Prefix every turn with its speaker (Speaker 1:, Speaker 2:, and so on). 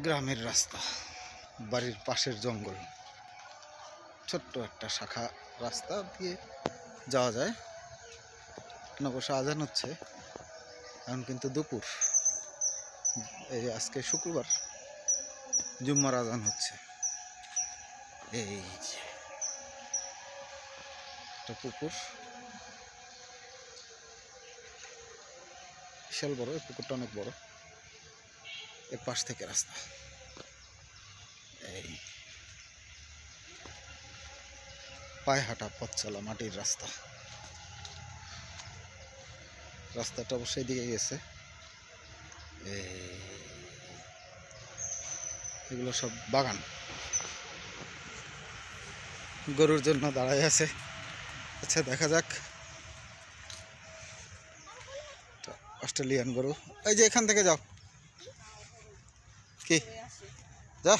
Speaker 1: গ্রামের রাস্তা, বাড়ির পাশের জঙ্গল, ছোট্ট একটা শাখা রাস্তা দিয়ে যাওয়া যায়। অবশ্য আজান হচ্ছে এখন, কিন্তু দুপুর। এই আজকে শুক্রবার, জুম্মার আজান হচ্ছে। এই যে একটা পুকুর, বিশাল বড়। এই পুকুরটা অনেক বড়। এর পাশ থেকে রাস্তা। এই পায়ে হাঁটা পথ চলা মাটির রাস্তা। রাস্তাটা অবশ্যই দিকে গেছে। এগুলো সব বাগান। গরুর জন্য দাঁড়ায় আছে। আচ্ছা, দেখা যাক। অস্ট্রেলিয়ান গরু। এই যে এখান থেকে যাও, কি যা।